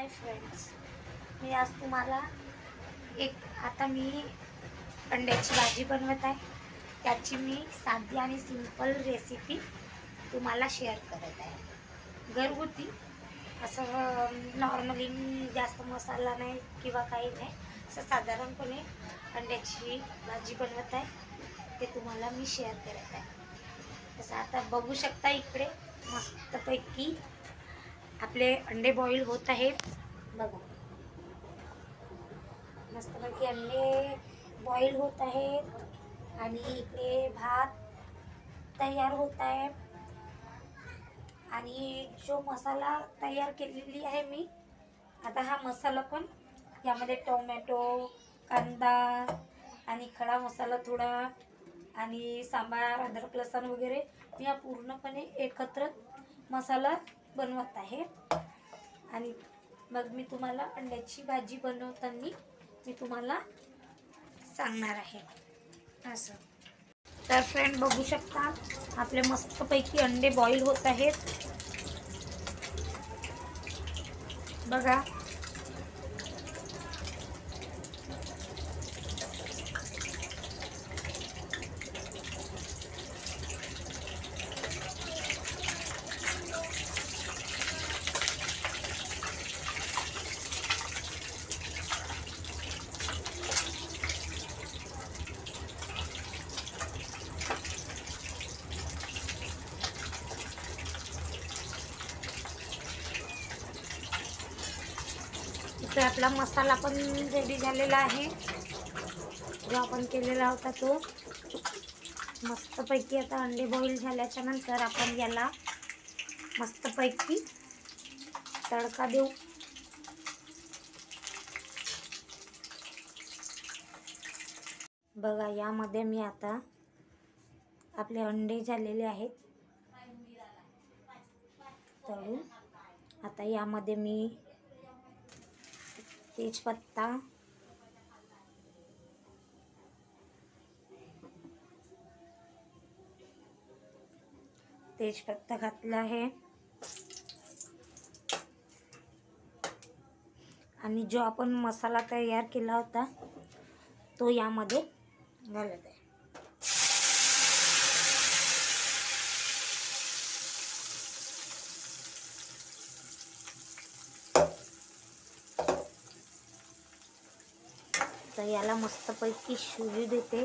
Hi friends, मी आज तुम्हाला आता मी अंड्याची भाजी बनवत आहे। त्याची मी साधी आणि सिंपल रेसिपी तुम्हाला शेअर करत आहे। घरगुती असं नॉर्मली मी जास्त मसाला नाही किंवा काही नाही, असं साधारणपणे अंड्याची भाजी बनवत आहे, ते तुम्हाला मी शेअर करत आहे। तसं आता बघू शकता, इकडे मस्तपैकी आपले अंडे बॉईल होत आहेत। बघा, मस्तपैकी अंडे बॉईल होत आहेत आणि इकडे भात तयार होत आहे। आणि जो मसाला तयार केलेली आहे मी, आता हा मसाला पण यामध्ये टोमॅटो, कांदा आणि खडा मसाला थोडा आणि सांबार, अद्रक लसूण वगैरे मी हा पूर्णपणे एकत्र मसाला बनवत आहे। आणि मग मी तुम्हाला अंड्याची भाजी बनवताना मी तुम्हाला सांगणार आहे। असं तर फ्रेंड बघू शकता, आपले मस्तपैकी अंडे बॉईल होत आहेत। बघा, इथे आपला मसाला पण रेडी झालेला आहे, जो आपण केलेला होता तो। मस्तपैकी आता अंडे बॉईल झाल्याच्या नंतर आपण याला मस्तपैकी तडका देऊ। बघा, यामध्ये मी आता आपले अंडे झालेले आहेत तळून। आता यामध्ये मी तेजपत्ता, घातला आहे आणि जो आपण मसाला तयार केला होता तो यामध्ये घालत आहे। तर याला मस्तपैकी शिजू देते।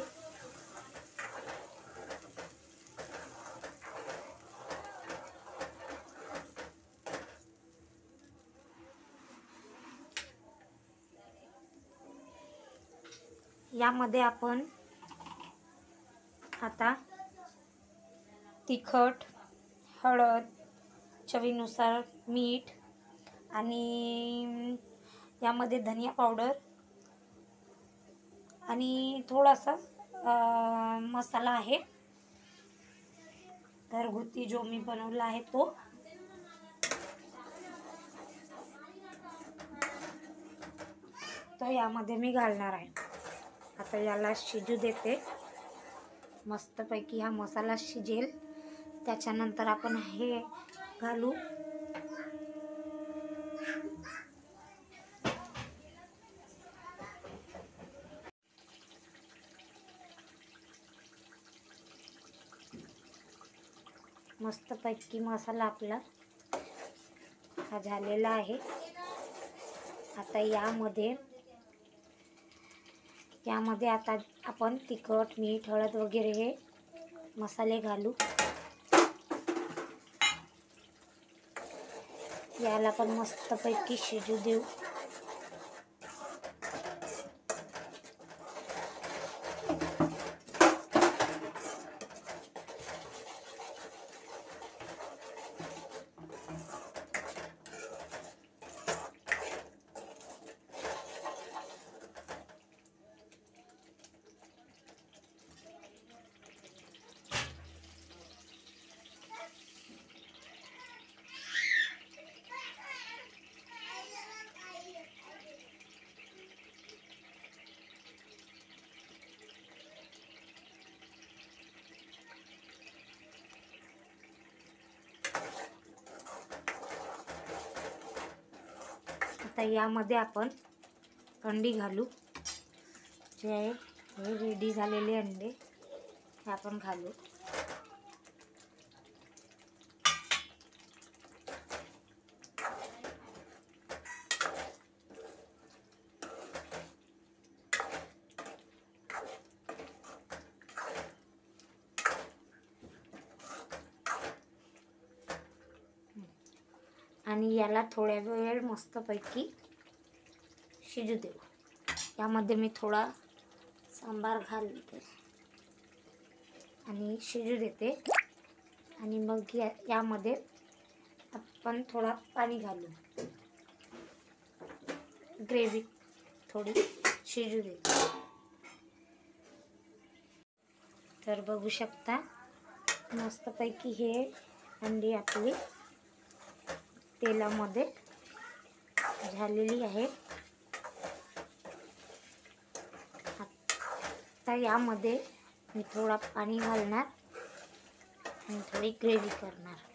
यामध्ये आपण आता तिखट, हळद, चवीनुसार मीठ आणि यामध्ये धनिया पावडर आणि थोडासा मसाला आहे घरगुती, जो मी बनवला आहे तो। यामध्ये मी घालणार आहे। आता याला शिजू देते। मस्तपैकी हा मसाला शिजेल, त्याच्यानंतर आपण हे घालू। मस्तपैकी मसाला आपला हा झालेला आहे। आता यामध्ये आता आपण तिखट, मीठ, हळद वगैरे हे मसाले घालू। याला पण मस्तपैकी शिजू देऊ। आता यामध्ये आपण अंडी घालू. जे आहे हे रेडी झालेले अंडे हे आपण घालू. आणि याला थोड्या वेळ मस्तपैकी शिजू देऊ. यामध्ये मी थोडा सांबार घालते आणि शिजू देते. आणि मग यामध्ये आपण थोडा पाणी घालू. ग्रेव्ही थोडी शिजू देते. तर बघू शकता मस्तपैकी हे अंडी आपली तेलामध्ये झालेली आहे. आता यामध्ये मी थोडा पाणी घालणार आणि थोडी ग्रेव्ही करणार.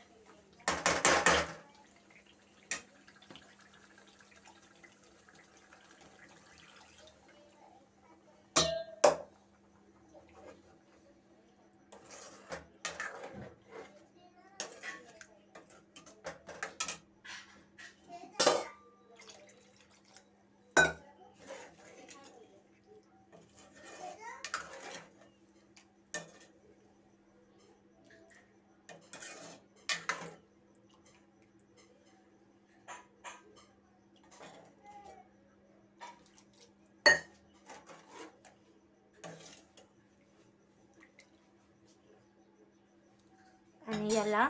आणि याला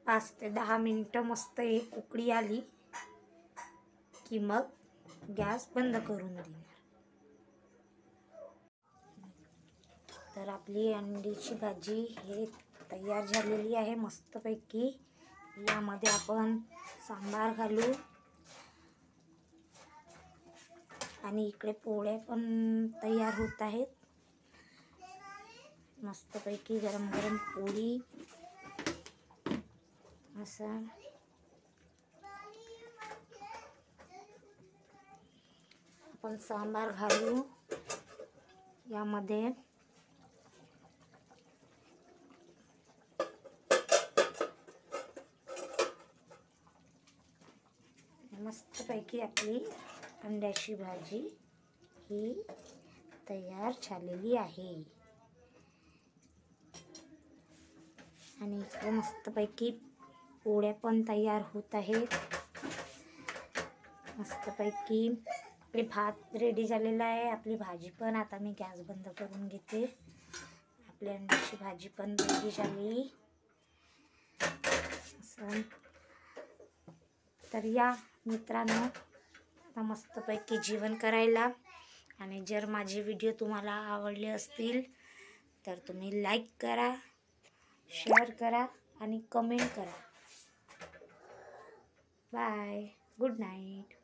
5 ते 10 मिनिटं मस्त एक उकळी आली की मग गॅस बंद करून देणार. तर आपली अंडीची भाजी हे तयार झालेली आहे मस्तपैकी. यामध्ये आपण सांबार घालू आणि इकडे पोळ्या पण तयार होत आहेत. मस्तपैकी गरम गरम पोळी असं आपण सांबार घालू. यामध्ये मस्तपैकी आपली अंड्याची भाजी ही तयार झालेली आहे. आणि इकडे मस्तपैकी पोळ्या पण तयार होत आहेत. मस्तपैकी आपली भात रेडी झालेला आहे. आपली भाजी पण आता मी गॅस बंद करून घेते. आपली अंड्याची भाजी पण रेडी झाली. तर या मित्रांनो आता मस्तपैकी जेवण करायला. आणि जर माझे व्हिडिओ तुम्हाला आवडले असतील तर तुम्ही लाईक करा, शेअर करा आणि कमेंट करा. बाय. Good night.